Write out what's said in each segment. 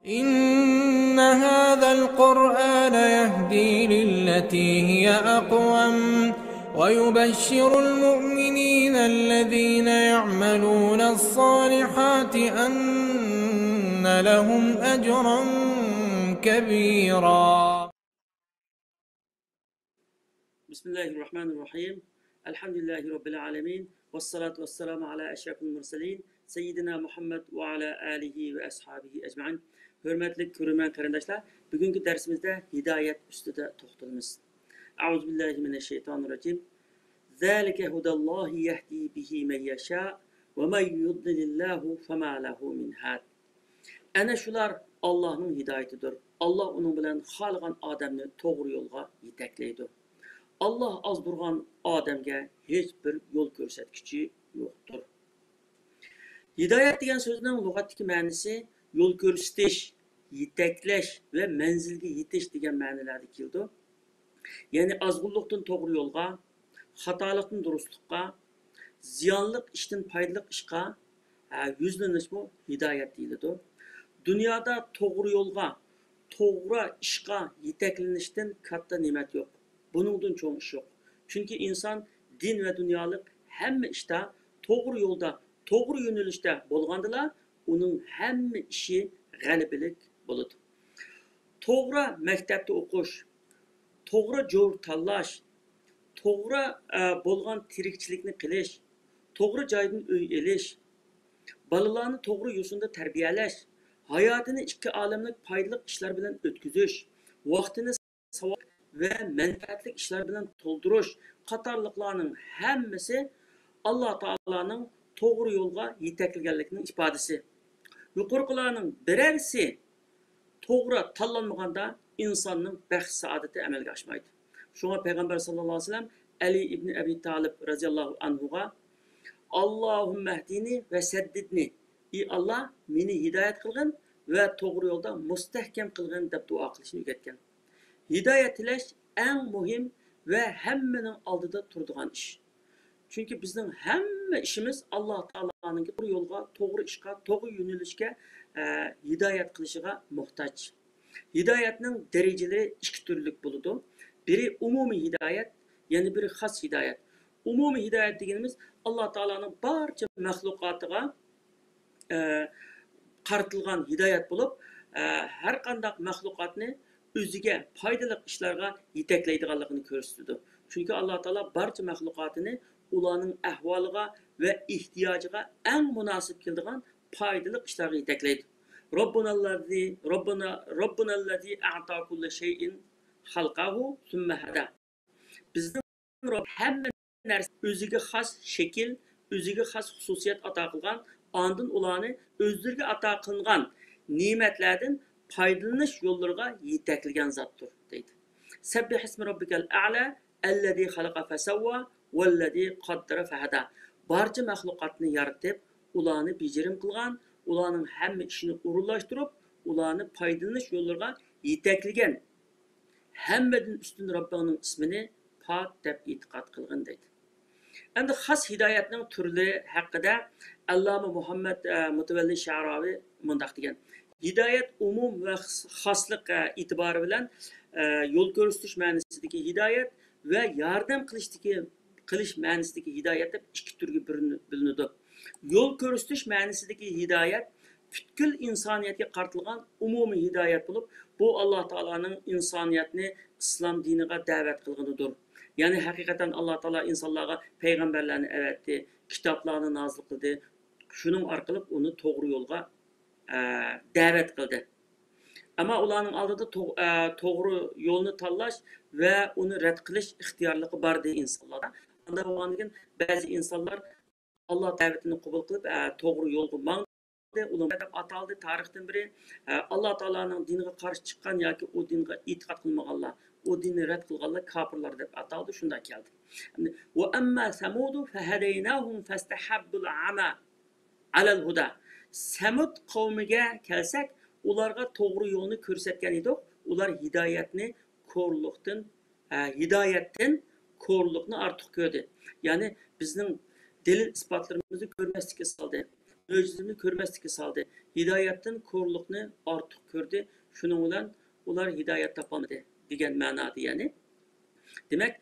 إن هذا القرآن يهدي للتي هي أقوم ويبشر المؤمنين الذين يعملون الصالحات أن لهم أجرا كبيرا. بسم الله الرحمن الرحيم. الحمد لله رب العالمين والصلاة والسلام على أشرف المرسلين سيدنا Muhammed ve ala alihi ve ashabihi ecmaîn. Hürmetli görürmen kardeşler, bugünkü dersimizde hidayet üstüde toxtalımız. Euzubillahimineşşeytanirracim. Zalike hudallahi yehdi bihi men yasha ve men yudlilillahu fema lehu min had. Ana şular Allah'ın hidayetidir. Allah onun bilen xalqan adamni to'g'ri yo'lga yetaklaydi. Allah azdurgan Adem'e hiçbir yol gösterkici yoktur. Hidayet degan sözünün lügattaki ma'nosi yol gösteriş, yetakleş ve menzilge yetiş degan ma'nolarda keldi. Yani azgınlıktan doğru yolga, hatalıktan durustlukka, ziyanlık işten paydalık işka yüzleniş bu hidayet deyildi. Dünyada doğru yolga, doğru işka yetaklenişten katta nimet yok. Bunundan çoğun iş yok. Çünkü insan din ve dünyalık hem işte doğru yolda, doğru yönelişte bolgandılar, onun hem işi galibilik buludu. Doğru mektepte okuş, doğru jor tanlaş, doğru bolgan tirikçilikni qilish, doğru joydan uy elish, balalarni doğru yo'sinda tarbiyalash, hayotini ikki olamlik foydali ishlar bilan o'tkazish, vaqtini savob ve menfaatli işler bilen toldirish qatorliqlarning hammasi Allah Taala'nın doğru yolga yetaklanganligining ifodasi. Yuqorqilarning birerisi doğru tanlanmaganda insonning baxt saodati amalga oshmaydi. Shunga payg'ambar sallallohu alayhi vasallam Ali ibn Abi Talib radhiyallohu anhuga Allohumma hdini ve seddidni. Ey Allah meni hidayet qilgin ve doğru yolda mustahkam qilgin deb duo qilishni o'rgatgan. Hidayet tilash en muhim ve hemmenin aldıda turduğan iş. Çünkü bizim hemme işimiz Allah Taala'nın doğru yolga, doğru işe, doğru yönelişe hidayet kılışıga muhtaç. Hidayetin dereceleri iki türlük buludu. Biri umumi hidayet, yani biri has hidayet. Umumi hidayet dediğimiz Allah Taala'nın barcha mahlukatıga qaratılgan hidayet bulup her kandak mahlukatını özüge faydalı işlerge yetaklaydiganligini ko'rsatdi. Çünkü Allah Taala barcha mahlukatını ularning ahvoliga ve ihtiyacıga en münasip keldigan faydalı işlerge yetaklaydi. Robbunallazi a'ta kulla şeyin halqahu thumma hada. Bizning Rob hamma narsa özüge xas şekil, özüge xas xususiyat ata qilgan, andın ularni özleriga ata qilingan nimetlerden faydalanış yollarına yetaklangan zatdır deydi. Sebbih ismi rabbikel a'la ellezî halaka fesevva vellezî qaddara fehada. Barcha mahlukatni yaratıp, ularni bejirim qilgan, ularning hamma ishini o'rinlashtirib, ularni foydalanish yo'llariga yetaklangan. Hammadan ustun Robbining ismini pok deb e'tiqod qilgan deydi. Endi xas hidayetning turlari haqida Allama Muhammed Mutavalli Sha'ravi mundaq degan. Hidayet umum ve xaslık itibarı bilen yol gösteriş ma'nosidagi hidayet ve yardım qilish ma'nosidagi hidayet deb ikki turga bilinadi. Yol gösteriş ma'nosidagi hidayet butkul insoniyatga qaratilgan umumiy hidayet bulup bu Allah Taala'nın insoniyatni islom diniga da'vat qilganidir. Yani hakikaten Allah Taala insonlarga payg'ambarlarni avatdi, kitoblarni nozil qildi. Şunun arqalib onu to'g'ri yo'lga davet kıldı. Ama ularning aldida to'g'ri yo'lni tanlash ve onu rad qilish ixtiyorligi bor deydi insonlarda. Unda bo'lgandan ba'zi insonlar Allah davetini qabul qilib to'g'ri yo'lga mangdi, ular deb ataldi tarixdan biri. Allah Taala'nın diniga qarshi chiqqan yoki o dinga e'tiqod qilmaganlar, o dinni rad qilganlar kafirlar deb ataldi, shunda keldi. Ve amma samudu fahadaynahum fastahabbul ama alal huda. Samud qavmiga kelsak, ularga to'g'ri yo'lni ko'rsatgan edik. Ular hidayatdan ko'rlikni ortiq ko'rdi. Ya'ni bizning delil isbotlarimizni ko'rmaslikka soldi. möcüzəni görməslikə saldı. Hidayətdən korluqni artıq gördü. Şunun bilan ular hidayət tapamadı degan ma'noda, ya'ni. Demak,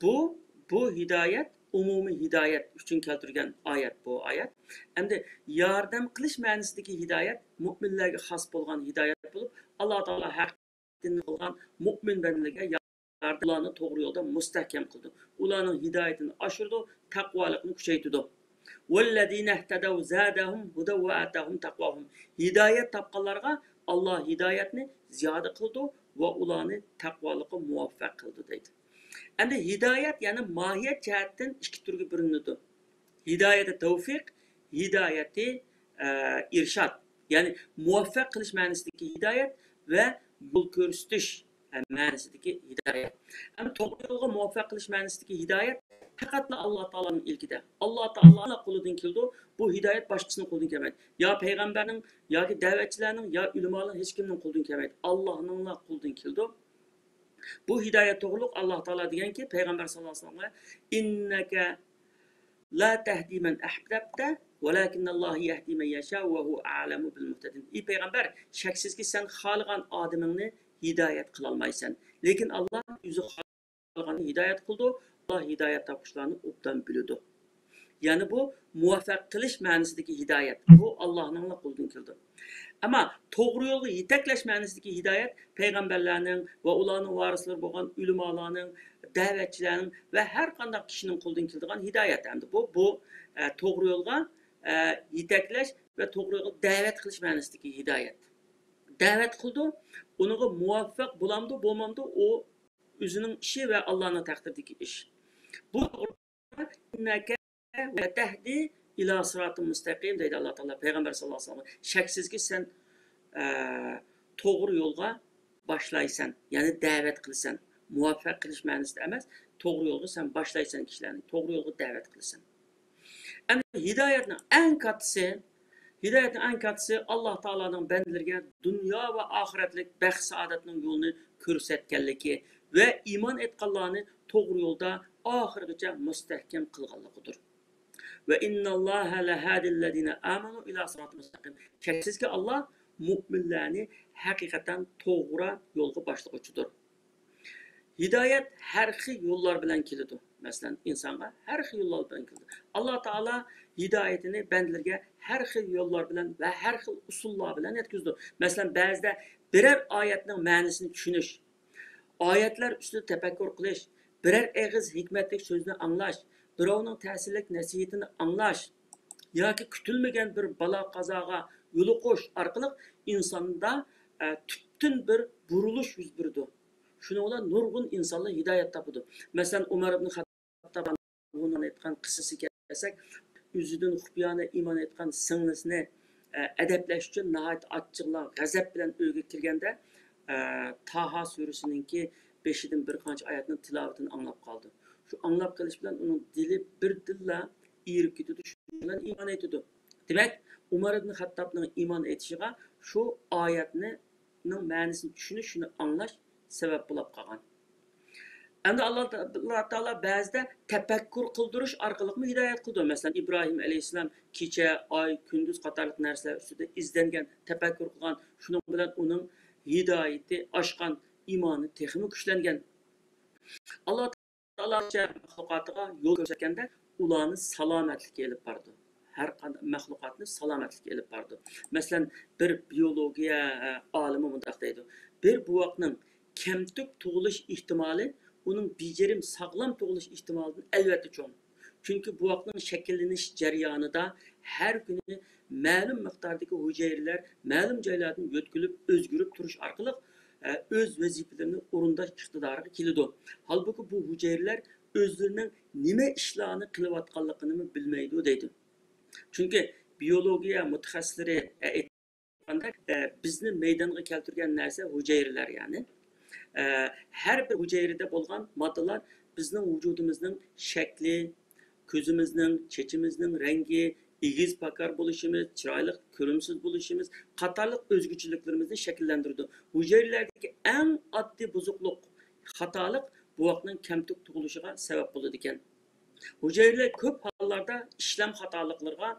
bu hidayət umumiy hidayət uchun keltirilgan oyat bu oyat. Endi yordam qilish ma'nosidagi hidayət mu'minlarga xos bo'lgan hidayət bo'lib, Alloh taolo haqdan qilgan mu'min bandalarga yordamlarni to'g'ri yo'lda mustahkam qildi. Ularning hidoyatini oshirdi, taqvolikni kuchaytirdi. وَالَّذِينَ اهْتَدَوْا زَادَهُمْ هُدًى وَآتَاهُمْ تَقْوَاهُمْ. Hidayət tapqanlarga Allah hidayətni ziyoda qildi va ularni taqvolikqa muvaffaq qildi deydi. Endi hidayət, yəni mahiyət cəhətdən ikki turga bo'linadi. Hidayət-i tavfiq, hidayət-i irşad. Yəni muvaffaq qilish ma'nosidagi hidayət və yo'l ko'rsatish ma'nosidagi hidayət. Endi to'g'ri yo'lga muvaffaq qilish ma'nosidagi hidayət faqatla Alloh taolaning ilkida. Alloh taolaning qo'lidan keldi. Bu hidayət boshqasining qo'lidan kelmaydi. Ya payg'ambarning, yoki da'vatchilarning, yo ulamolarning hech kimning qo'lidan kelmaydi. Allohning qo'lidan keldi. Bu hidayət to'g'ruluq Alloh taolo deganki, payg'ambar sollallohu alayhi vasallamga innaka la tahdi man ahbabta walakinallohu yahdi man yasha va huwa a'lamu bil muhtadin. Ey payg'ambar, shaksizki sen xohlagan odamingni hidayət qila olmaysan. Lekin Alloh o'zi xohlagan hidayət qildi. Allah hidayət tapışlarını obdan biladi. Yani bu muvaffaq qilish ma'nosidagi hidayət. Bu Allohning qo'lidan keldi. Ama to'g'ri yo'lga yetaklash ma'nosidagi hidayət payg'ambarlarning va ularning varislari bo'lgan ulamolarning, da'vatchilarning va har qanday kishining qo'lidan keladigan hidayət. Endi bu to'g'ri yo'lga yetaklash va to'g'ri yo'lga da'vat qilish ma'nosidagi hidayət. Da'vat qildi, uniga muvaffaq bo'lamdi, bo'lmamdi, o o'zining ishi va Allohning taqdiridagi ish. Bu innaka va tahdi ila siratin mustaqim deydi Alloh taolo payg'ambar sollallohu alayhi vasallam. Shaksizki sen to'g'ri yo'lga boshlaysan, ya'ni da'vat qilsan. Muvaffaq qilish ma'nosida emas, to'g'ri yo'lga sen boshlaysan kishilarni, to'g'ri yo'lga da'vat qilsan. Endi hidoyatning eng kattasi Alloh taoloning bandalarga dunyo va oxiratlik baxt saodatning yo'lini ko'rsatganligi ve iman etganlarni to'g'ri yo'lda oxirigacha mustahkam qilganligidir. Ve innalloha lahadillazina amanu ila siratin mustaqim. Shaksizki Alloh mu'minlarni haqiqatan to'g'ri yo'lga boshlovchidir. Hidayat har xil yo'llar bilan keladi. Masalan, insonga har xil yo'llar bilan keladi. Alloh taolo hidayatini bandalarga har xil yo'llar bilan va har xil usullar bilan yetkazdi. Masalan, ba'zida biror oyatning ma'nosini tushunish, oyatlar ustida tafakkur qilish, biror eg'iz hikmatli so'zni anglash, birovning ta'sirlik nasihatini anglash yoki kutilmagan bir balo qazoga yo'liqish orqali insonda tubdan bir burilish yuz berdi. Shunga bilan nurg'un insonlar hidoyat topadi. Masalan, Umar ibn Xattob bunun aytgan qissasiga kelsak, o'zidan xufiyona iymon etgan singlisini adablash uchun nihoyat achchiqlar g'azab bilan uyga kirganda Taha surasininki 5dan bir qancha oyatning tilovatini anglab qoldi. Shu anglab qilish bilan uning dili bir dilla erib ketdi, shu bilan iymon etdi. Demak, Umar ibn Xattobning iymon etishiga shu oyatning ma'nosini tushunish, shuni anglash sabab bo'lib qolgan. Endi Alloh taolo ba'zida tafakkur qildirish orqali hidoyat qildi. Masalan, Ibrohim alayhissalom kecha, oy, kunduz qatorliq narsalar ustida izlangan, tafakkur qilgan, shuning bilan uning hidoyati oshgan, iymoni texnik kuchlangan. Alloh taolo maxluqotiga yo'l ko'rsatganda ularni salomatlikka elib bordi. Har qanday maxluqotni salomatlikka elib bordi. Masalan, bir biologiya olimi bunday deydi. Bir buvoqning kamtuk tug'ilish ehtimoli uning bejirim sog'lom tug'ilish ehtimolidan albatta cho'ng. Chunki buvoqning shakllanish jarayonida har kuni ma'lum miqdordagi hujayralar ma'lum joylardan yo'tkilib, o'zgarib turish orqali o'z vazifalarini o'rindash iqtidoriga keladi. Halbuki bu hujayralar o'zlarining nima ishlarni qilayotganligini bilmaydi deydi. Chunki biologiya mutaxassislari aytganda bizni maydonga keltirgan narsa hujayralar, ya'ni her bir hujayrada bo'lgan moddalar bizning vujudimizning shakli, ko'zimizning, chechimizning rangi, egiz pakar bo'lishimiz, chiroyli ko'rimsiz bo'lishimiz qatorliq o'zgarishlarimizni shakllantirdi. Hujayralardagi eng oddiy buzuqlik, xatolik buvoqning kamtuk tug'ilishiga sabab bo'ladi ekan. Hujayralar ko'p hollarda ishlam xatoliklarga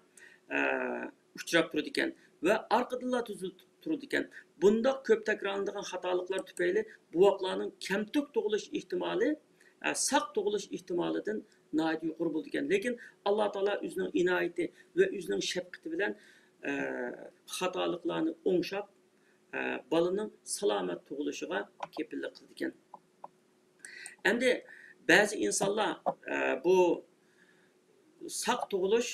uchrab turadi ekan va orqadanlar tuzilib turadi ekan. Bundaq ko'p takrorlanadigan xatoliklar tufayli buvoqlarning kamtuk tug'ilish ehtimoli saq tug'ilish ehtimolidan nihoyat yuqori bo'ldi ekan. Lekin Alloh taolo o'zining inoyati va o'zining shafqati bilan xatoliklarni o'ngshab balaning salomat tug'ilishiga kepillik qildi ekan. Endi ba'zi insonlar bu saq tug'ilish,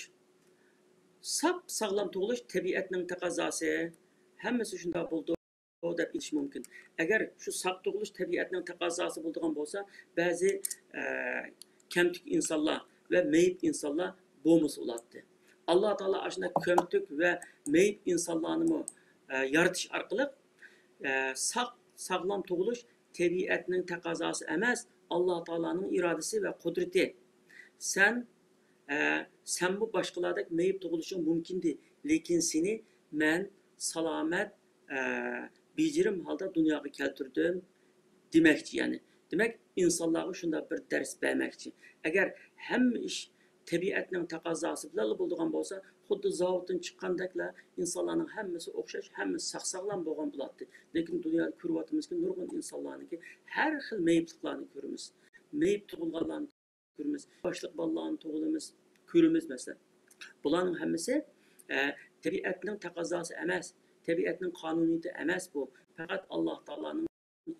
sağlam tug'ilish tabiatning taqozosi, hammasi shunday bo'ldi deb aytish mumkin. Agar shu saq tug'ilish tabiatning taqozosi bo'ladigan bo'lsa, ba'zi kamtuk insonlar va mayib insonlar bo'lmasa bo'ladi. Alloh taolo ashuna kamtuk va mayib insonlarni yaratish orqali sağlam tug'ilish tabiatning taqozosi emas, Alloh taolaning irodasi va qudrati. Sen bu başqalardek mayib tug'ilishing mumkindi, lekin seni men salomat bejirim holda dunyoga keltirdim demakchi, ya'ni. Demak, insonlarga shunda bir dars bermoqchi. Agar hamma ish tabiatning taqozosi bilan bo'ladigan bo'lsa, xuddi zavoddan chiqqandakla insonlarning hammasi o'xshash, hammasi saq-sog'lom bo'lgan bo'ladi. Lekin dunyoda ko'ryapmizki, nurg'un insonlarniki har xil mayibliklarni ko'ramiz. Mayib tug'ilganlarni ko'ramiz, boshliq bolalarni tug'ilamiz, ko'ramiz mesela. Bularning hammasi tabiatning taqozosi emas, tabiatning qonuniyati emas bu. Faqat Alloh taolaning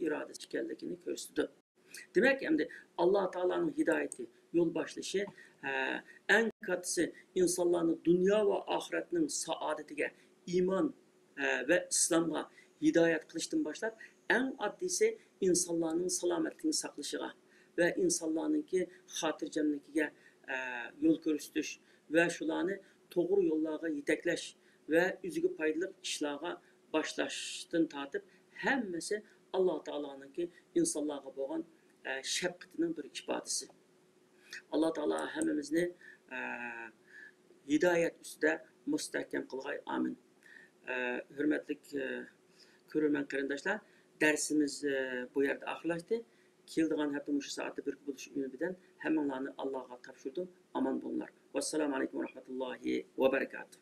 irodasi ekanligini ko'rsatdi. Demak, endi Alloh taolaning hidoyati, yo'l boshlashi eng kattasi insonlarni dunyo va oxiratning saodatiga, iymon va islomga hidoyat qilishdan boshlab, eng oddiysi insonlarning salomatligini saqlashiga va insonlarningki xotirjamligiga yo'l ko'rsatish va shularni to'g'ri yo'llarga yetaklash va o'ziga foydali ishlarga boshlashdan tortib hammasi Alloh taoloning insonlarga bo'lgan shafqatining bir ifodasi. Alloh taolo hammamizni hidoyat ustida mustahkam qilg'ay. Amin. Hurmatli ko'ruvchi qarindoshlar, darsimiz bu yerda oxirlashdi. Keldigan hafta shu soatda bir bo'lish umidi hammanglarni Allohga topshirdim. Aman bo'linglar. Vassalomu alaykum va rahmatullohi va barakatuh.